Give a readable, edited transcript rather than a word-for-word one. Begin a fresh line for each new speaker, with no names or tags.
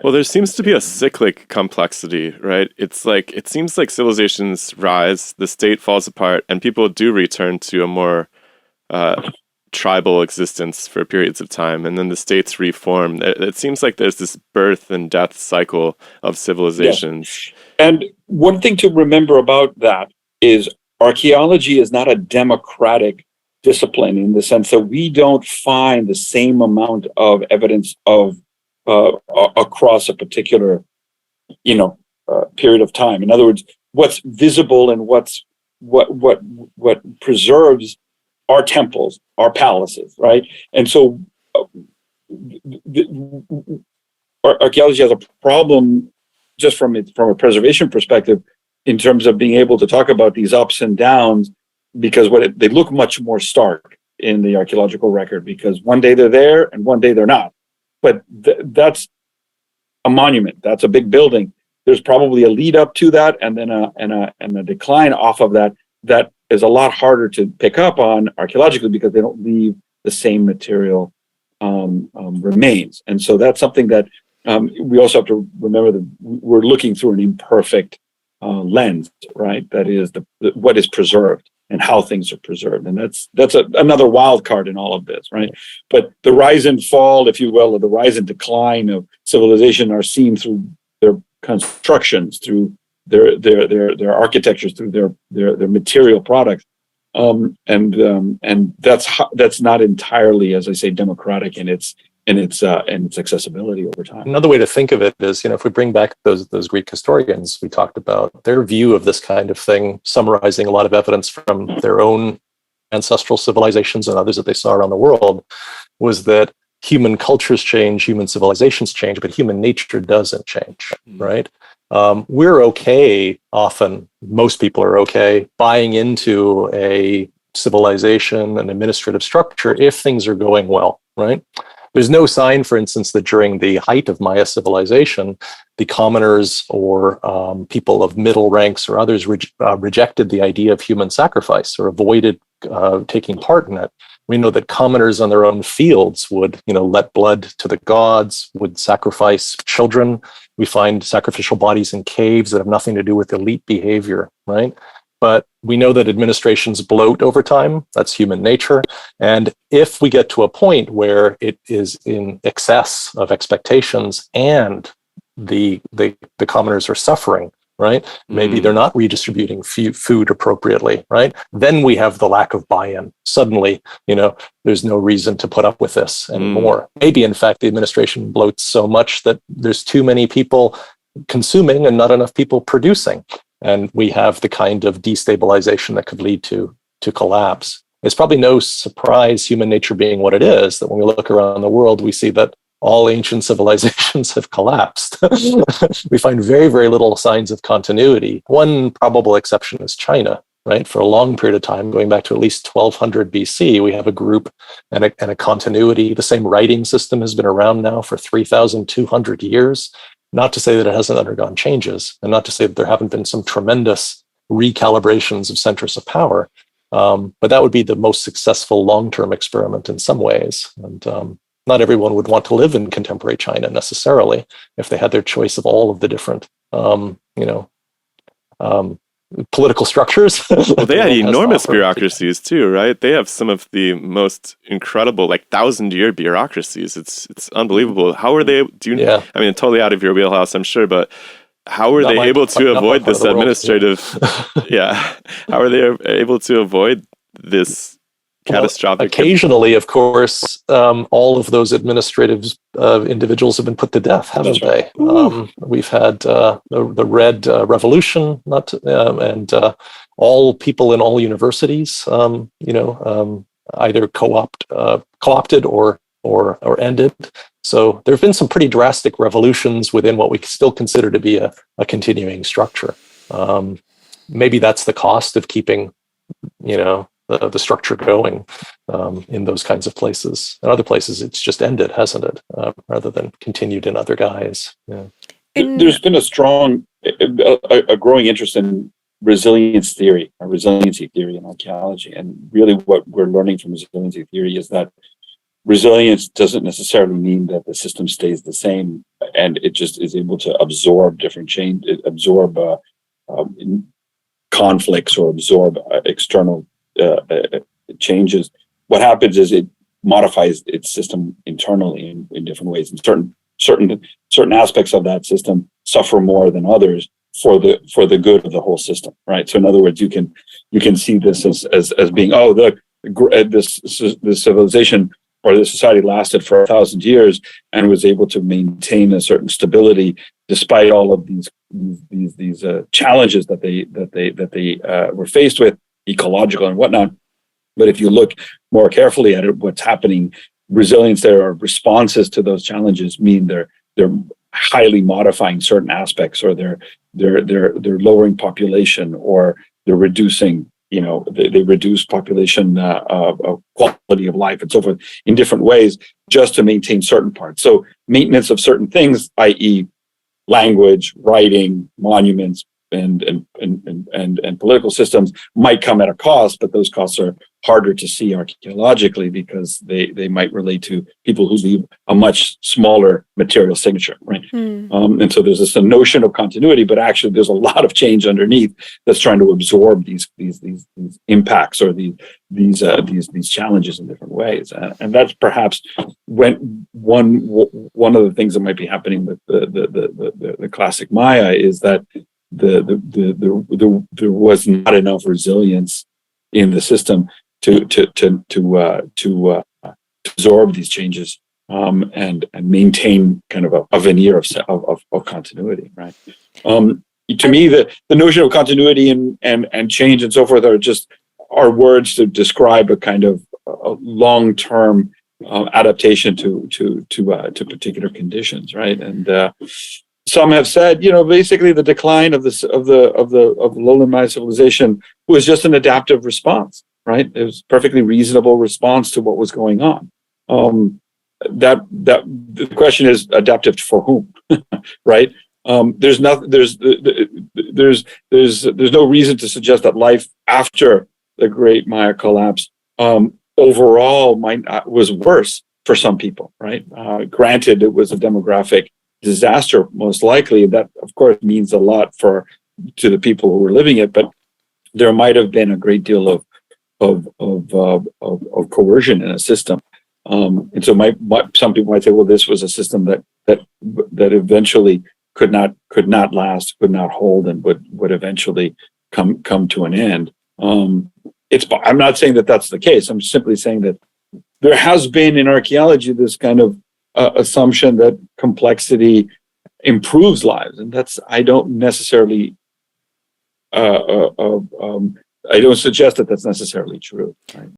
Well, there seems to be a cyclic complexity, right? It's like it seems like civilizations rise, the state falls apart, and people do return to a more uh, tribal existence for periods of time, and then the states reform. It seems like there's this birth and death cycle of
Yes.
civilizations.
And one thing to remember about that is archaeology is not a democratic discipline in the sense that we don't find the same amount of evidence of across a particular, you know, period of time. In other words, what's visible and what preserves our temples, our palaces, right? And so archaeology has a problem just from a preservation perspective in terms of being able to talk about these ups and downs, because they look much more stark in the archaeological record, because one day they're there and one day they're not. But that's a monument. That's a big building. There's probably a lead up to that, and then a decline off of that. That is a lot harder to pick up on archaeologically because they don't leave the same material remains. And so that's something that we also have to remember that we're looking through an imperfect lens, right? That is what is preserved and how things are preserved, and that's another wild card in all of this, right? But the rise and fall, if you will, or the rise and decline of civilization are seen through their constructions, through their architectures, through their material products, and that's not entirely, as I say, democratic in its accessibility over time.
Another way to think of it is, if we bring back those Greek historians we talked about, their view of this kind of thing, summarizing a lot of evidence from their own ancestral civilizations and others that they saw around the world, was that human cultures change, human civilizations change, but human nature doesn't change, right? We're okay, often, most people are okay, buying into a civilization, an administrative structure, if things are going well, right? There's no sign, for instance, that during the height of Maya civilization, the commoners or people of middle ranks or others rejected the idea of human sacrifice or avoided taking part in it. We know that commoners on their own fields would, let blood to the gods, would sacrifice children. We find sacrificial bodies in caves that have nothing to do with elite behavior, right? But we know that administrations bloat over time. That's human nature. And if we get to a point where it is in excess of expectations and the commoners are suffering, right? Maybe they're not redistributing food appropriately, right? Then we have the lack of buy-in. Suddenly, there's no reason to put up with this anymore. Maybe, in fact, the administration bloats so much that there's too many people consuming and not enough people producing. And we have the kind of destabilization that could lead to collapse. It's probably no surprise, human nature being what it is, that when we look around the world, we see that all ancient civilizations have collapsed. We find very, very little signs of continuity. One probable exception is China, right? For a long period of time, going back to at least 1200 BC, we have a group and a continuity. The same writing system has been around now for 3,200 years. Not to say that it hasn't undergone changes, and not to say that there haven't been some tremendous recalibrations of centers of power, but that would be the most successful long-term experiment in some ways. And not everyone would want to live in contemporary China necessarily if they had their choice of all of the different, political structures.
Well, they had enormous bureaucracies too, right? They have some of the most incredible, 1,000-year bureaucracies. It's unbelievable. How are they? I mean, totally out of your wheelhouse, I'm sure, but how are they able to avoid this administrative? How are they able to avoid this catastrophic?
Occasionally, of course, all of those administrative individuals have been put to death, haven't they? We've had the Red Revolution, and all people in all universities, either co-opted or ended. So there have been some pretty drastic revolutions within what we still consider to be a continuing structure. Maybe that's the cost of keeping, the structure going in those kinds of places. In other places, it's just ended, hasn't it? Rather than continued in other guise. Yeah.
There's been a growing interest in resiliency theory in archaeology. And really what we're learning from resiliency theory is that resilience doesn't necessarily mean that the system stays the same, and it just is able to absorb different change, absorb conflicts or absorb external changes. What happens is it modifies its system internally in different ways, and certain aspects of that system suffer more than others for the good of the whole system, right? So in other words, you can see this as being, this civilization or the society lasted for 1,000 years and was able to maintain a certain stability despite all of these challenges that they were faced with, ecological and whatnot. But if you look more carefully at it, what's happening, resilience there, or responses to those challenges, mean they're highly modifying certain aspects, or they're lowering population, or they're reducing, they reduce population quality of life and so forth in different ways, just to maintain certain parts. So maintenance of certain things, i.e., language, writing, monuments, and political systems, might come at a cost, but those costs are harder to see archaeologically because they might relate to people who leave a much smaller material signature, right? And so there's this notion of continuity, but actually there's a lot of change underneath that's trying to absorb these impacts or these challenges in different ways, and that's perhaps when one of the things that might be happening with the classic Maya is that there was not enough resilience in the system to absorb these changes and maintain kind of a veneer of continuity, right? To me, the notion of continuity and change and so forth are words to describe a kind of a long-term adaptation to particular conditions, right? And some have said, basically the decline of lowland Maya civilization was just an adaptive response, right? It was a perfectly reasonable response to what was going on. That the question is, adaptive for whom, right? There's no reason to suggest that life after the Great Maya collapse overall was worse for some people, right? Granted, it was a demographic disaster, most likely. That, of course, means a lot to the people who were living it, but there might have been a great deal of coercion in a system, and so some people might say, well, this was a system that eventually could not last, could not hold, and would eventually come to an end. I'm not saying that that's the case. I'm simply saying that there has been in archaeology this kind of assumption that complexity improves lives, and I don't necessarily I don't suggest that that's necessarily true, right?